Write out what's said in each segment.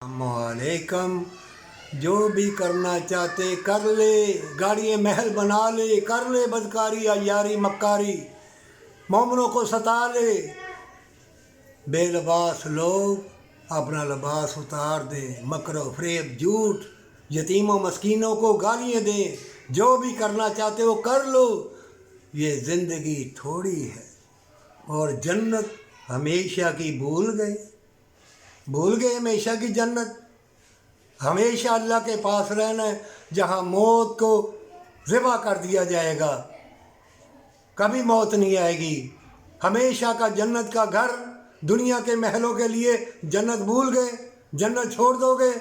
वालेकुम। जो भी करना चाहते कर ले, गाड़ियाँ महल बना ले, कर ले बदकारी अय्यारी मक्कारी, मोमनों को सता ले। बेलबास लोग अपना लिबास उतार दें, मकर फरेब झूठ यतीमों मस्कीनों को गालियाँ दें। जो भी करना चाहते हो कर लो, ये ज़िंदगी थोड़ी है। और जन्नत हमेशा की भूल गए हमेशा की जन्नत। हमेशा अल्लाह के पास रहना है, जहाँ मौत को ज़िबा कर दिया जाएगा, कभी मौत नहीं आएगी। हमेशा का जन्नत का घर, दुनिया के महलों के लिए जन्नत भूल गए, जन्नत छोड़ दोगे।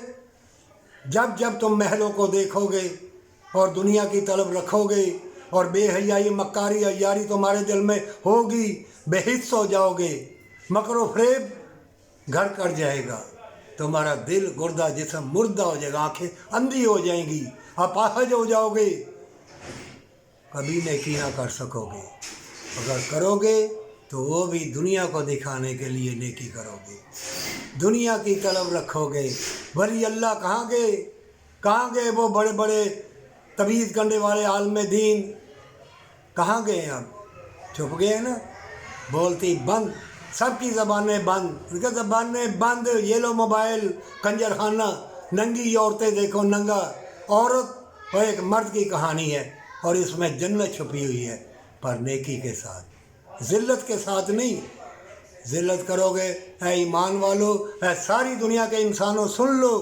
जब जब तुम महलों को देखोगे और दुनिया की तलब रखोगे और बेहयाई मक्कारी अय्यारी तुम्हारे दिल में होगी, बेहिस्स हो जाओगे, मकर फरेब घर कर जाएगा, तुम्हारा दिल गुर्दा जिस्म मुर्दा हो जाएगा, आंखें अंधी हो जाएंगी, अपाहज हो जाओगे, कभी नेकी ना कर सकोगे। अगर करोगे तो वो भी दुनिया को दिखाने के लिए नेकी करोगे, दुनिया की तलब रखोगे। वली अल्लाह कहाँ गए वो बड़े बड़े तबीज़ करने वाले आलम दीन, कहाँ गए? अब छुप गए ना, बोलती बंद, सबकी ज़बानें बंद, उनकी ज़बानें बंद। ये लो मोबाइल, कंजर खाना, नंगी औरतें देखो, नंगा औरत और एक मर्द की कहानी है, और इसमें जन्नत छुपी हुई है, पर नेकी के साथ, ज़िल्लत के साथ नहीं। ज़िल्लत करोगे है ईमान वालों, है सारी दुनिया के इंसानों, सुन लो,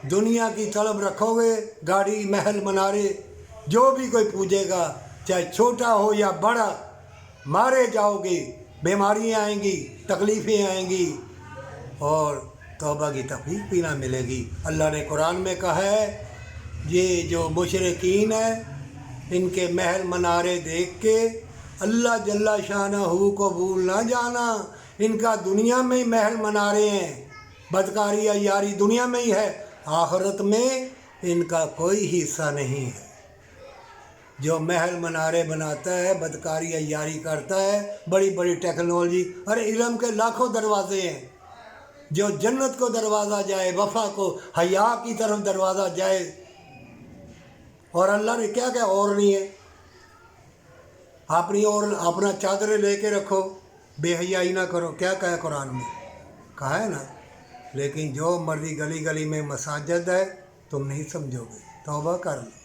दुनिया की तलब रखोगे, गाड़ी महल मनारे, जो भी कोई पूछेगा, चाहे छोटा हो या बड़ा, मारे जाओगे, बीमारियाँ आएंगी, तकलीफ़ें आएंगी, और तौबा की तौफीक भी ना मिलेगी। अल्लाह ने कुरान में कहा है, ये जो मुशरिकीन है, इनके महल मनारे देख के अल्लाह जल्ला शानहू को भूल ना जाना। इनका दुनिया में ही महल मनारे हैं, बदकारी अय्यारी दुनिया में ही है, आखिरत में इनका कोई हिस्सा नहीं है। जो महल मनारे बनाता है, बदकारी अय्यारी करता है, बड़ी बड़ी टेक्नोलॉजी, अरे इल्म के लाखों दरवाजे हैं। जो जन्नत को दरवाज़ा जाए, वफ़ा को, हया की तरफ दरवाज़ा जाए, और अल्लाह ने क्या क्या और नहीं है। अपनी और अपना चादरें लेके रखो, बेहयाई ना करो, क्या कहा कुरान में? कहा है ना। लेकिन जो मर्जी गली गली में मसाजिद है, तुम नहीं समझोगे, तौबा कर लो।